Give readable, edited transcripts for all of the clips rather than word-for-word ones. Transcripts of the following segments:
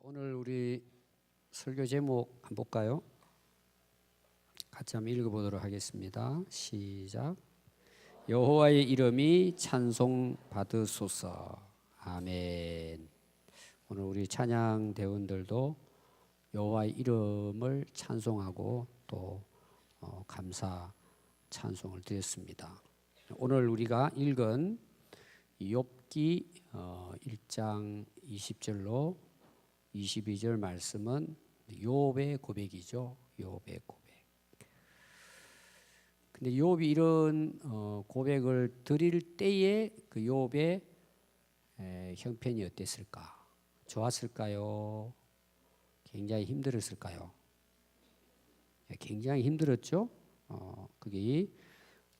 오늘 우리 설교 제목 한번 볼까요? 같이 한번 읽어보도록 하겠습니다. 시작. 여호와의 이름이 찬송 받으소서. 아멘. 오늘 우리 찬양 대원들도 여호와의 이름을 찬송하고 또 감사 찬송을 드렸습니다. 오늘 우리가 읽은 욥기 1장 20절로 22절 말씀은 욥의 고백이죠. 욥의 고백. 근데 욥이 이런 고백을 드릴 때에 그 욥의 형편이 어땠을까? 좋았을까요? 굉장히 힘들었을까요? 굉장히 힘들었죠. 그게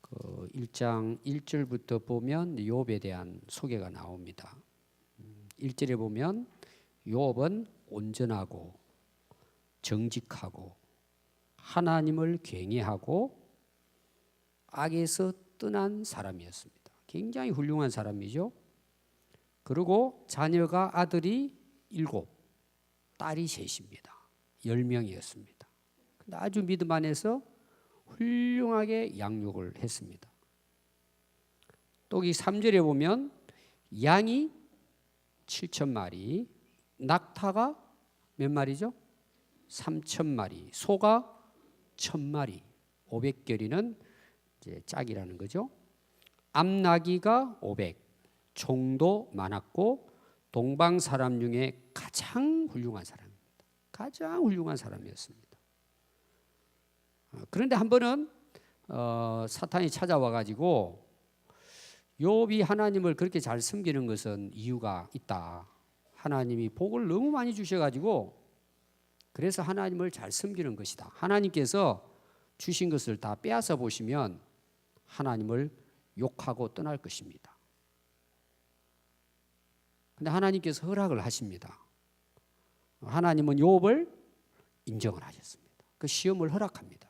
그 1장 1절부터 보면 욥에 대한 소개가 나옵니다. 1절에 보면 욥은 온전하고 정직하고 하나님을 경외하고 악에서 떠난 사람이었습니다. 굉장히 훌륭한 사람이죠. 그리고 자녀가 아들이 7, 딸이 3입니다. 10명이었습니다. 근데 아주 믿음 안에서 훌륭하게 양육을 했습니다. 또 이 3절에 보면 양이 7,000마리, 낙타가 몇 마리죠? 3,000마리, 소가 1,000마리, 500결이는 이제 짝이라는 거죠. 암나귀가 500, 종도 많았고 동방 사람 중에 가장 훌륭한 사람입니다. 가장 훌륭한 사람이었습니다. 그런데 한 번은 사탄이 찾아와 가지고 욥이 하나님을 그렇게 잘 섬기는 것은 이유가 있다. 하나님이 복을 너무 많이 주셔가지고 그래서 하나님을 잘 섬기는 것이다. 하나님께서 주신 것을 다 빼앗아 보시면 하나님을 욕하고 떠날 것입니다. 근데 하나님께서 허락을 하십니다. 하나님은 욥을 인정을 하셨습니다. 그 시험을 허락합니다.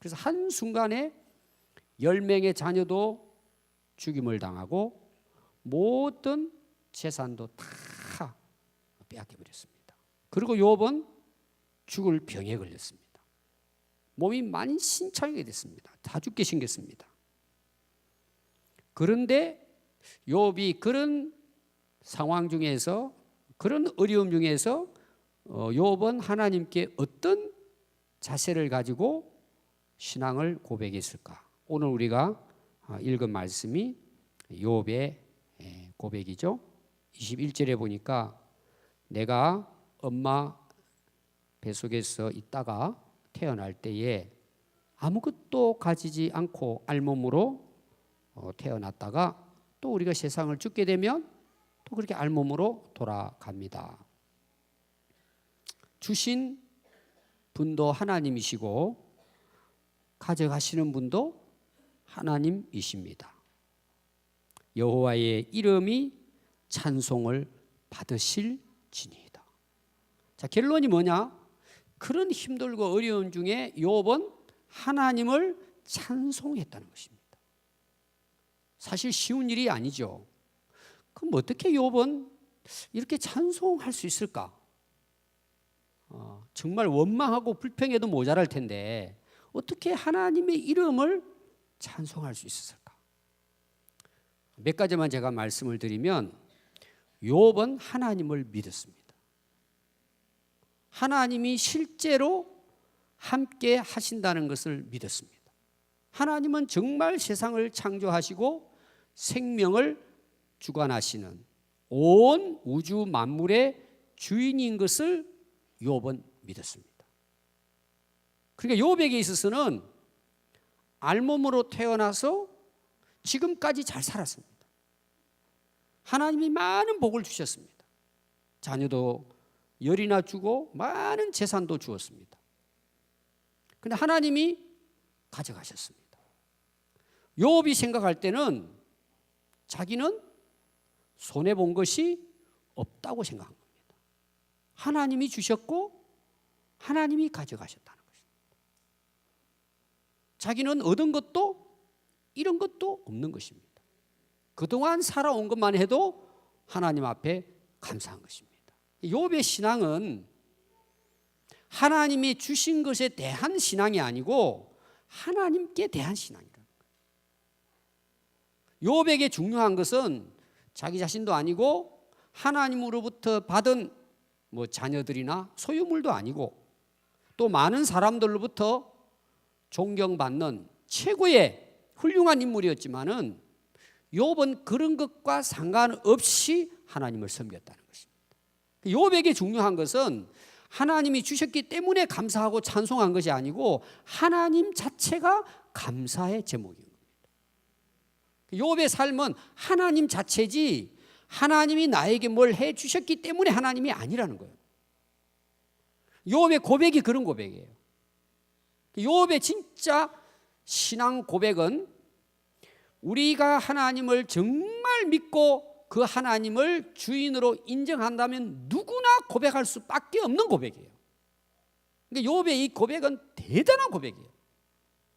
그래서 한순간에 10명의 자녀도 죽임을 당하고 모든 재산도 다 빼앗겨버렸습니다. 그리고 욥은 죽을 병에 걸렸습니다. 몸이 만신창이게 됐습니다. 다 죽게 생겼습니다. 그런데 욥이 그런 상황 중에서 그런 어려움 중에서 욥은 하나님께 어떤 자세를 가지고 신앙을 고백했을까? 오늘 우리가 읽은 말씀이 욥의 고백이죠. 21절에 보니까 내가 엄마 뱃속에서 있다가 태어날 때에 아무것도 가지지 않고 알몸으로 태어났다가 또 우리가 세상을 죽게 되면 또 그렇게 알몸으로 돌아갑니다. 주신 분도 하나님이시고 가져가시는 분도 하나님이십니다. 여호와의 이름이 찬송을 받으실지니이다. 자, 결론이 뭐냐? 그런 힘들고 어려운 중에 욥은 하나님을 찬송했다는 것입니다. 사실 쉬운 일이 아니죠. 그럼 어떻게 욥은 이렇게 찬송할 수 있을까? 정말 원망하고 불평해도 모자랄 텐데 어떻게 하나님의 이름을 찬송할 수 있었을까? 몇 가지만 제가 말씀을 드리면 욥은 하나님을 믿었습니다. 하나님이 실제로 함께 하신다는 것을 믿었습니다. 하나님은 정말 세상을 창조하시고 생명을 주관하시는 온 우주 만물의 주인인 것을 욥은 믿었습니다. 그러니까 욥에게 있어서는 알몸으로 태어나서 지금까지 잘 살았습니다. 하나님이 많은 복을 주셨습니다. 자녀도 10이나 주고 많은 재산도 주었습니다. 그런데 하나님이 가져가셨습니다. 욥이 생각할 때는 자기는 손해본 것이 없다고 생각한 겁니다. 하나님이 주셨고 하나님이 가져가셨다는 것입니다. 자기는 얻은 것도 이런 것도 없는 것입니다. 그동안 살아온 것만 해도 하나님 앞에 감사한 것입니다. 욥의 신앙은 하나님이 주신 것에 대한 신앙이 아니고 하나님께 대한 신앙이다. 욥에게 중요한 것은 자기 자신도 아니고 하나님으로부터 받은 자녀들이나 소유물도 아니고 또 많은 사람들로부터 존경받는 최고의 훌륭한 인물이었지만은 욥은 그런 것과 상관없이 하나님을 섬겼다는 것입니다. 욥에게 중요한 것은 하나님이 주셨기 때문에 감사하고 찬송한 것이 아니고 하나님 자체가 감사의 제목인 겁니다. 욥의 삶은 하나님 자체지 하나님이 나에게 뭘 해주셨기 때문에 하나님이 아니라는 거예요. 욥의 고백이 그런 고백이에요. 욥의 진짜 신앙 고백은 우리가 하나님을 정말 믿고 그 하나님을 주인으로 인정한다면 누구나 고백할 수밖에 없는 고백이에요. 그러니까 욥의 이 고백은 대단한 고백이에요.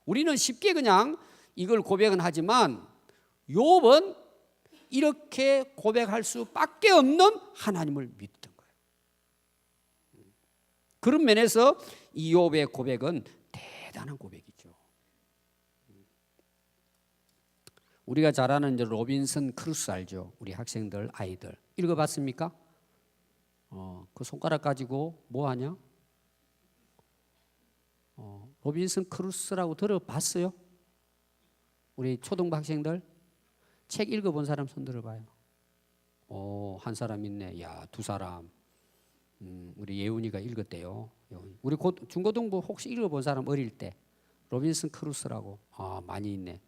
우리는 쉽게 그냥 이걸 고백은 하지만 욥은 이렇게 고백할 수밖에 없는 하나님을 믿던 거예요. 그런 면에서 이 욥의 고백은 대단한 고백이죠. 우리가 잘 아는 로빈슨 크루소 알죠? 우리 학생들, 아이들 읽어봤습니까? 그 손가락 가지고 뭐 하냐? 로빈슨 크루소라고 들어봤어요? 우리 초등부 학생들 책 읽어본 사람 손 들어봐요. 한 사람 있네. 야, 두 사람. 우리 예훈이가 읽었대요. 우리 중고등부 혹시 읽어본 사람 어릴 때 로빈슨 크루소라고 많이 있네.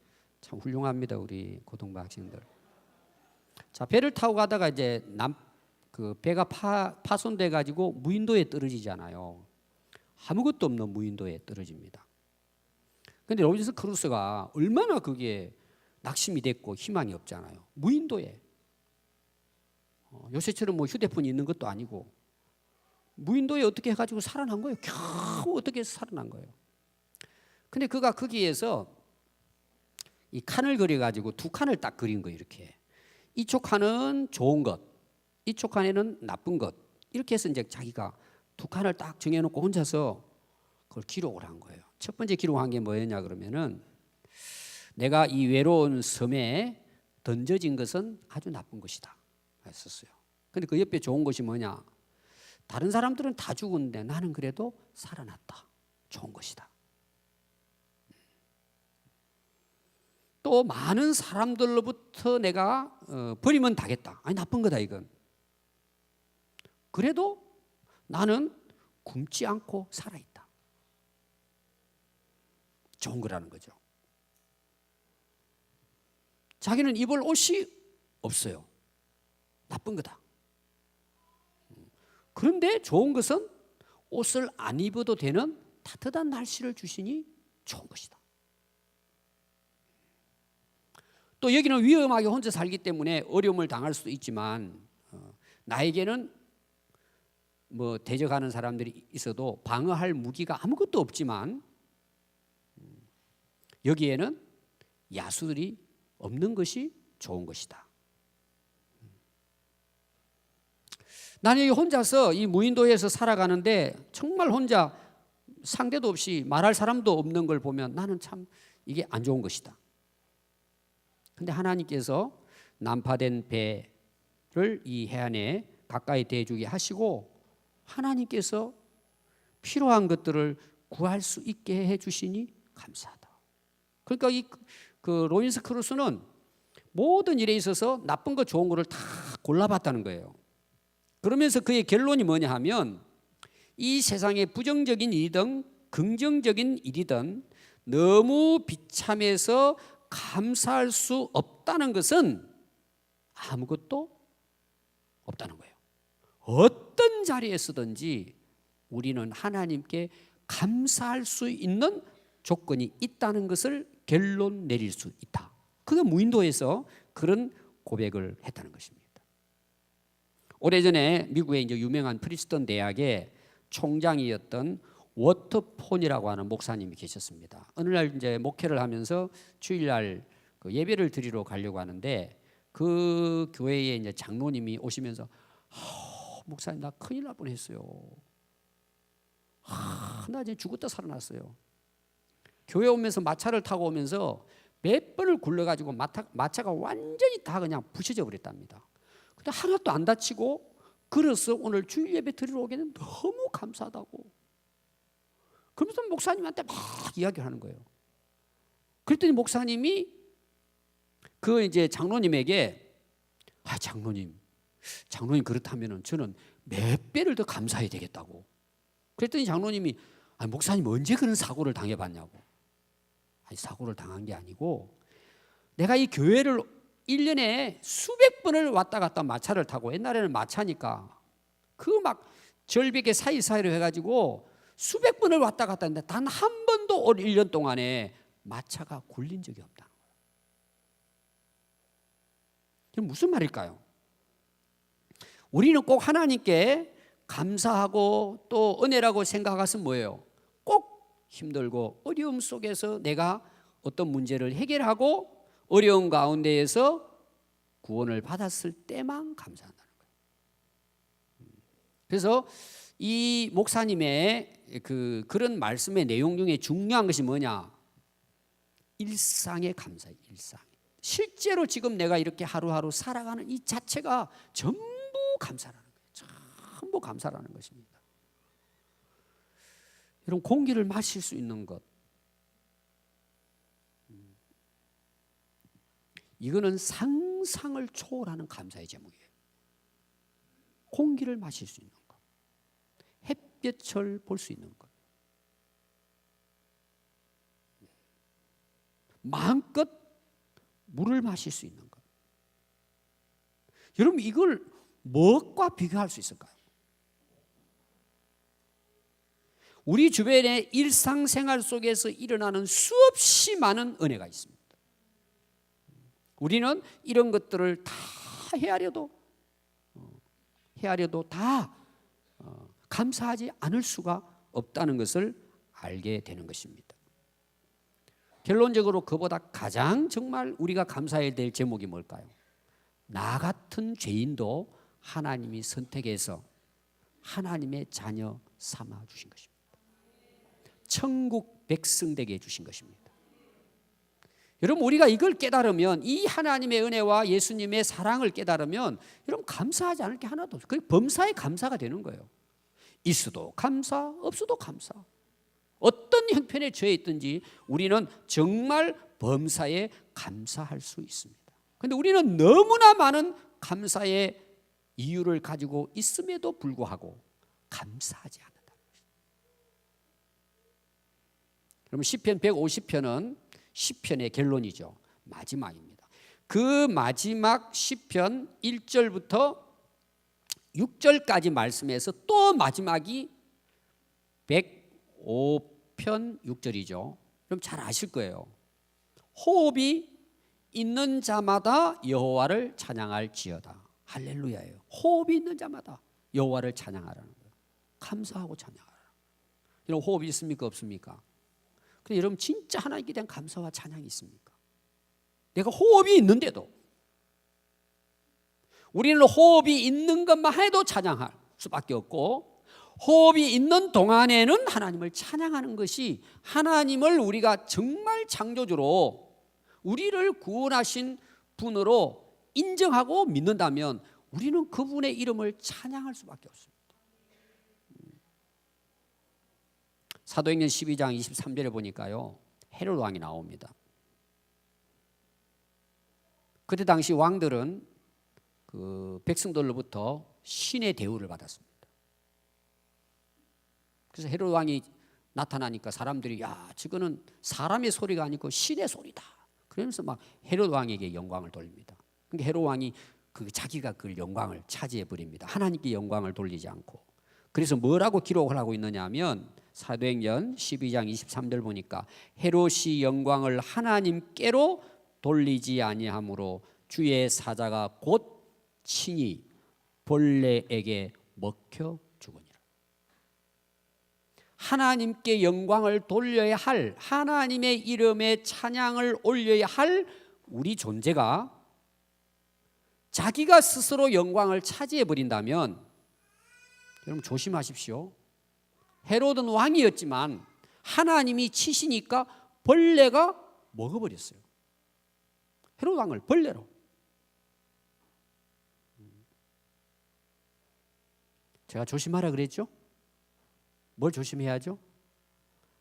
참 훌륭합니다, 우리 고등부 학생들. 자, 배를 타고 가다가 이제 그 배가 파손돼 가지고 무인도에 떨어지잖아요. 아무것도 없는 무인도에 떨어집니다. 근데 로빈슨 크루소가 얼마나 그게 낙심이 됐고 희망이 없잖아요. 무인도에 요새처럼 휴대폰이 있는 것도 아니고 무인도에 어떻게 해가지고 살아난 거예요. 겨우 어떻게 해서 살아난 거예요. 근데 그가 거기에서 이 칸을 그려가지고 두 칸을 딱 그린 거예요. 이렇게 이쪽 칸은 좋은 것, 이쪽 칸에는 나쁜 것, 이렇게 해서 이제 자기가 두 칸을 딱 정해놓고 혼자서 그걸 기록을 한 거예요. 첫 번째 기록한 게 뭐였냐 그러면은 내가 이 외로운 섬에 던져진 것은 아주 나쁜 것이다 했었어요. 근데 그 옆에 좋은 것이 뭐냐? 다른 사람들은 다 죽었는데 나는 그래도 살아났다. 좋은 것이다. 또 많은 사람들로부터 내가 버리면 당했다. 아니 나쁜 거다 이건. 그래도 나는 굶지 않고 살아있다. 좋은 거라는 거죠. 자기는 입을 옷이 없어요. 나쁜 거다. 그런데 좋은 것은 옷을 안 입어도 되는 따뜻한 날씨를 주시니 좋은 것이다. 또 여기는 위험하게 혼자 살기 때문에 어려움을 당할 수도 있지만 나에게는 대적하는 사람들이 있어도 방어할 무기가 아무것도 없지만 여기에는 야수들이 없는 것이 좋은 것이다. 나는 여기 혼자서 이 무인도에서 살아가는데 정말 혼자 상대도 없이 말할 사람도 없는 걸 보면 나는 참 이게 안 좋은 것이다. 근데 하나님께서 난파된 배를 이 해안에 가까이 대주게 하시고 하나님께서 필요한 것들을 구할 수 있게 해주시니 감사하다. 그러니까 그 로빈슨 크루소는 모든 일에 있어서 나쁜 것 좋은 거를 다 골라봤다는 거예요. 그러면서 그의 결론이 뭐냐 하면 이 세상에 부정적인 일이든 긍정적인 일이든 너무 비참해서 감사할 수 없다는 것은 아무것도 없다는 거예요. 어떤 자리에 서든지 우리는 하나님께 감사할 수 있는 조건이 있다는 것을 결론 내릴 수 있다. 그게 무인도에서 그런 고백을 했다는 것입니다. 오래전에 미국의 이제 유명한 프린스턴 대학의 총장이었던 워터폰이라고 하는 목사님이 계셨습니다. 어느 날 이제 목회를 하면서 주일날 그 예배를 드리러 가려고 하는데 그 교회에 이제 장로님이 오시면서 목사님 나 큰일 날 뻔했어요. 나 이제 죽었다 살아났어요. 교회 오면서 마차를 타고 오면서 몇 번을 굴러가지고 마차가 완전히 다 그냥 부셔져 버렸답니다. 근데 하나도 안 다치고 그래서 오늘 주일 예배 드리러 오기는 너무 감사하다고. 그러면서 목사님한테 막 이야기를 하는 거예요. 그랬더니 목사님이 그 이제 장로님에게 장로님 그렇다면은 저는 몇 배를 더 감사해야 되겠다고. 그랬더니 장로님이 목사님 언제 그런 사고를 당해봤냐고. 사고를 당한 게 아니고 내가 이 교회를 1년에 수백 번을 왔다 갔다 마차를 타고, 옛날에는 마차니까 그 막 절벽에 사이사이로 해가지고 수백 번을 왔다 갔다 했는데 단 한 번도 올 1년 동안에 마차가 굴린 적이 없다. 이게 무슨 말일까요? 우리는 꼭 하나님께 감사하고 또 은혜라고 생각할 것은 뭐예요? 꼭 힘들고 어려움 속에서 내가 어떤 문제를 해결하고 어려운 가운데에서 구원을 받았을 때만 감사한다는 거예요. 그래서 이 목사님의 그런 말씀의 내용 중에 중요한 것이 뭐냐? 일상의 감사예요. 일상. 실제로 지금 내가 이렇게 하루하루 살아가는 이 자체가 전부 감사라는 거예요. 전부 감사라는 것입니다. 이런 공기를 마실 수 있는 것, 이거는 상상을 초월하는 감사의 제목이에요. 공기를 마실 수 있는 것, 햇볕을 볼 수 있는 것, 마음껏 물을 마실 수 있는 것. 여러분 이걸 무엇과 비교할 수 있을까요? 우리 주변의 일상생활 속에서 일어나는 수없이 많은 은혜가 있습니다. 우리는 이런 것들을 다 헤아려도 다 감사하지 않을 수가 없다는 것을 알게 되는 것입니다. 결론적으로 그보다 가장 정말 우리가 감사해야 될 제목이 뭘까요? 나 같은 죄인도 하나님이 선택해서 하나님의 자녀 삼아 주신 것입니다. 천국 백성 되게 해주신 것입니다. 여러분 우리가 이걸 깨달으면, 이 하나님의 은혜와 예수님의 사랑을 깨달으면 여러분 감사하지 않을 게 하나도 없어요. 그게 범사의 감사가 되는 거예요. 있어도 감사, 없어도 감사. 어떤 형편에 처해 있든지 우리는 정말 범사에 감사할 수 있습니다. 그런데 우리는 너무나 많은 감사의 이유를 가지고 있음에도 불구하고 감사하지 않는다. 그러면 시편 150편은 시편의 결론이죠. 마지막입니다. 그 마지막 시편 1절부터 6절까지 말씀에서 또 마지막이 105편 6절이죠. 그럼 잘 아실 거예요. 호흡이 있는 자마다 여호와를 찬양할지어다. 할렐루야예요. 호흡이 있는 자마다 여호와를 찬양하라는 거예요. 감사하고 찬양하라. 여러분 호흡이 있습니까? 없습니까? 근데 여러분 진짜 하나님께 대한 감사와 찬양이 있습니까? 내가 호흡이 있는데도, 우리는 호흡이 있는 것만 해도 찬양할 수밖에 없고, 호흡이 있는 동안에는 하나님을 찬양하는 것이, 하나님을 우리가 정말 창조주로 우리를 구원하신 분으로 인정하고 믿는다면 우리는 그분의 이름을 찬양할 수밖에 없습니다. 사도행전 12장 23절에 보니까요, 헤롯 왕이 나옵니다. 그때 당시 왕들은 그 백성들로부터 신의 대우를 받았습니다. 그래서 헤롯 왕이 나타나니까 사람들이 저거는 사람의 소리가 아니고 신의 소리다. 그러면서 막 헤롯 왕에게 영광을 돌립니다. 그러니까 헤롯 왕이 자기가 그 영광을 차지해 버립니다. 하나님께 영광을 돌리지 않고. 그래서 뭐라고 기록을 하고 있느냐 하면 사도행전 12장 23절 보니까 헤롯이 영광을 하나님께로 돌리지 아니하므로 주의 사자가 곧 친히 벌레에게 먹혀 죽으니라. 하나님께 영광을 돌려야 할, 하나님의 이름에 찬양을 올려야 할 우리 존재가 자기가 스스로 영광을 차지해 버린다면 여러분 조심하십시오. 헤로드는 왕이었지만 하나님이 치시니까 벌레가 먹어버렸어요. 헤로드 왕을 벌레로. 제가 조심하라 그랬죠? 뭘 조심해야죠?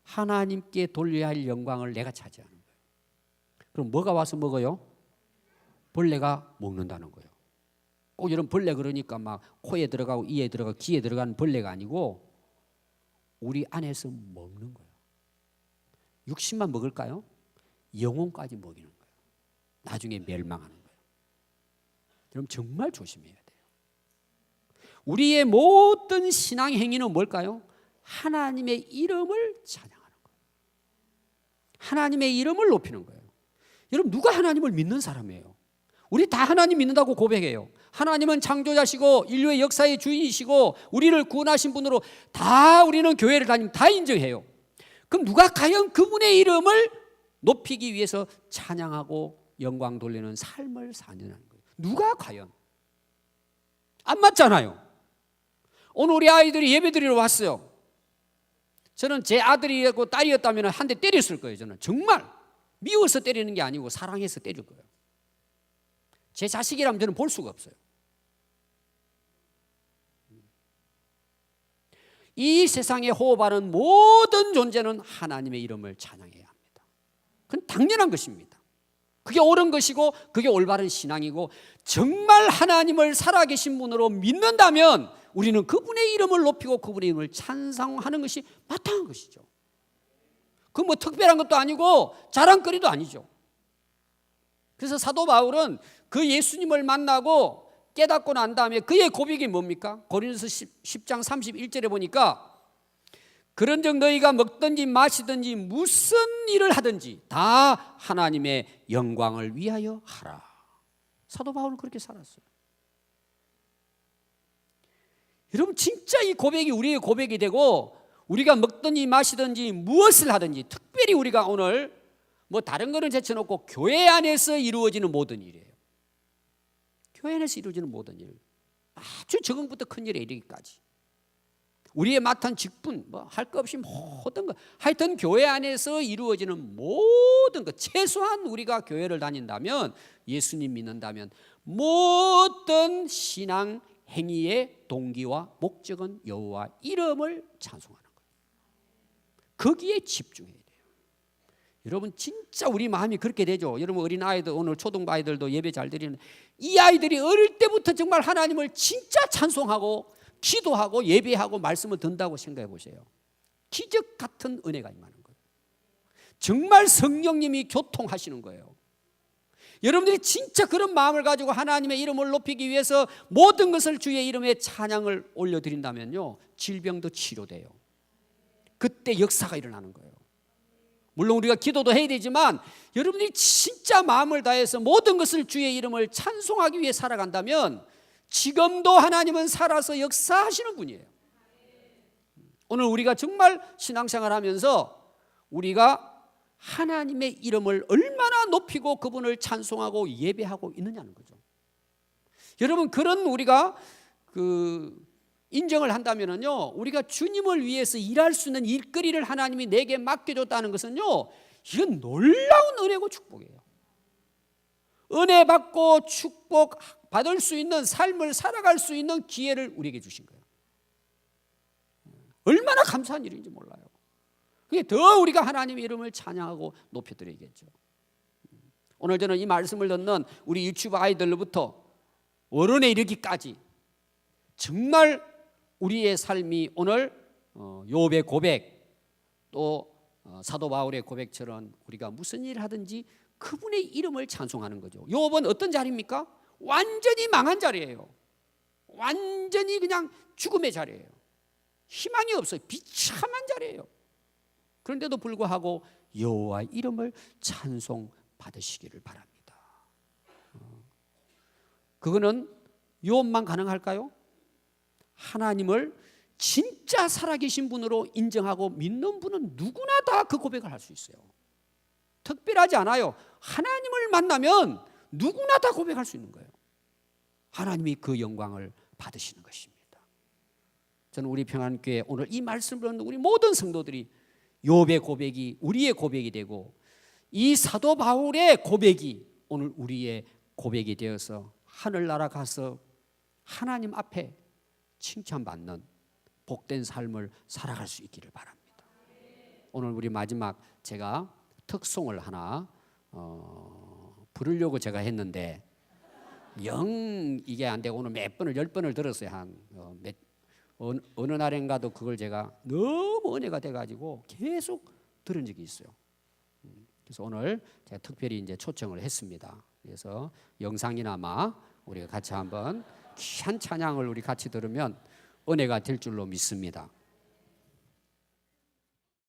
하나님께 돌려야 할 영광을 내가 차지하는 거예요. 그럼 뭐가 와서 먹어요? 벌레가 먹는다는 거예요. 꼭 이런 벌레 그러니까 막 코에 들어가고 이에 들어가고 귀에 들어가는 벌레가 아니고 우리 안에서 먹는 거예요. 육신만 먹을까요? 영혼까지 먹이는 거예요. 나중에 멸망하는 거예요. 그럼 정말 조심해야 돼요. 우리의 모든 신앙 행위는 뭘까요? 하나님의 이름을 찬양하는 거예요. 하나님의 이름을 높이는 거예요. 여러분 누가 하나님을 믿는 사람이에요? 우리 다 하나님 믿는다고 고백해요. 하나님은 창조자시고 인류의 역사의 주인이시고 우리를 구원하신 분으로 다 우리는 교회를 다니면 다 인정해요. 그럼 누가 과연 그분의 이름을 높이기 위해서 찬양하고 영광 돌리는 삶을 사느냐는 거예요. 누가 과연? 안 맞잖아요. 오늘 우리 아이들이 예배드리러 왔어요. 저는 제 아들이고 딸이었다면 한 대 때렸을 거예요. 저는 정말 미워서 때리는 게 아니고 사랑해서 때릴 거예요. 제 자식이라면 저는 볼 수가 없어요. 이 세상에 호흡하는 모든 존재는 하나님의 이름을 찬양해야 합니다. 그건 당연한 것입니다. 그게 옳은 것이고 그게 올바른 신앙이고 정말 하나님을 살아계신 분으로 믿는다면 우리는 그분의 이름을 높이고 그분의 이름을 찬송하는 것이 마땅한 것이죠. 그 뭐 특별한 것도 아니고 자랑거리도 아니죠. 그래서 사도 바울은 그 예수님을 만나고 깨닫고 난 다음에 그의 고백이 뭡니까? 고린도서 10장 31절에 보니까 그런즉 너희가 먹든지 마시든지 무슨 일을 하든지 다 하나님의 영광을 위하여 하라. 사도 바울은 그렇게 살았어요. 여러분 진짜 이 고백이 우리의 고백이 되고 우리가 먹든지 마시든지 무엇을 하든지 특별히 우리가 오늘 뭐 다른 거는 제쳐놓고 교회 안에서 이루어지는 모든 일이에요. 교회 안에서 이루어지는 모든 일, 아주 적응부터 큰 일에 이르기까지 우리의 맡은 직분 뭐 할 것 없이 모든 것 하여튼 교회 안에서 이루어지는 모든 것 최소한 우리가 교회를 다닌다면 예수님 믿는다면 모든 신앙 행위의 동기와 목적은 여호와 이름을 찬송하는 거예요. 거기에 집중해야 돼요. 여러분 진짜 우리 마음이 그렇게 되죠. 여러분 어린 아이들 오늘 초등 아이들도 예배 잘 드리는 이 아이들이 어릴 때부터 정말 하나님을 진짜 찬송하고 기도하고 예배하고 말씀을 듣는다고 생각해 보세요. 기적 같은 은혜가 임하는 거예요. 정말 성령님이 교통하시는 거예요. 여러분들이 진짜 그런 마음을 가지고 하나님의 이름을 높이기 위해서 모든 것을 주의 이름에 찬양을 올려드린다면요 질병도 치료돼요. 그때 역사가 일어나는 거예요. 물론 우리가 기도도 해야 되지만 여러분들이 진짜 마음을 다해서 모든 것을 주의 이름을 찬송하기 위해 살아간다면 지금도 하나님은 살아서 역사하시는 분이에요. 오늘 우리가 정말 신앙생활 하면서 우리가 하나님의 이름을 얼마나 높이고 그분을 찬송하고 예배하고 있느냐는 거죠. 여러분 그런 우리가 인정을 한다면요 우리가 주님을 위해서 일할 수 있는 일거리를 하나님이 내게 맡겨줬다는 것은요 이건 놀라운 은혜고 축복이에요. 은혜 받고 축복 받을 수 있는 삶을 살아갈 수 있는 기회를 우리에게 주신 거예요. 얼마나 감사한 일인지 몰라요. 그게 더 우리가 하나님의 이름을 찬양하고 높여드려야겠죠. 오늘 저는 이 말씀을 듣는 우리 유튜브 아이들로부터 어른에 이르기까지 정말 우리의 삶이 오늘 욥의 고백 또 사도 바울의 고백처럼 우리가 무슨 일을 하든지 그분의 이름을 찬송하는 거죠. 욥은 어떤 자리입니까? 완전히 망한 자리예요. 완전히 그냥 죽음의 자리예요. 희망이 없어요. 비참한 자리예요. 그런데도 불구하고 여호와 이름을 찬송 받으시기를 바랍니다. 그거는 욥만 가능할까요? 하나님을 진짜 살아계신 분으로 인정하고 믿는 분은 누구나 다 그 고백을 할 수 있어요. 특별하지 않아요. 하나님을 만나면 누구나 다 고백할 수 있는 거예요. 하나님이 그 영광을 받으시는 것입니다. 저는 우리 평안교회 오늘 이 말씀을 듣는 우리 모든 성도들이 욥의 고백이 우리의 고백이 되고 이 사도 바울의 고백이 오늘 우리의 고백이 되어서 하늘나라 가서 하나님 앞에 칭찬받는 복된 삶을 살아갈 수 있기를 바랍니다. 오늘 우리 마지막 제가 특송을 하나 부르려고 제가 했는데 영 이게 안 되고 오늘 몇 번을 10번을 들었어요. 어느 날인가도 그걸 제가 너무 은혜가 돼가지고 계속 들은 적이 있어요. 그래서 오늘 제가 특별히 이제 초청을 했습니다. 그래서 영상이나마 우리가 같이 한번 귀한 찬양을 우리 같이 들으면 은혜가 될 줄로 믿습니다.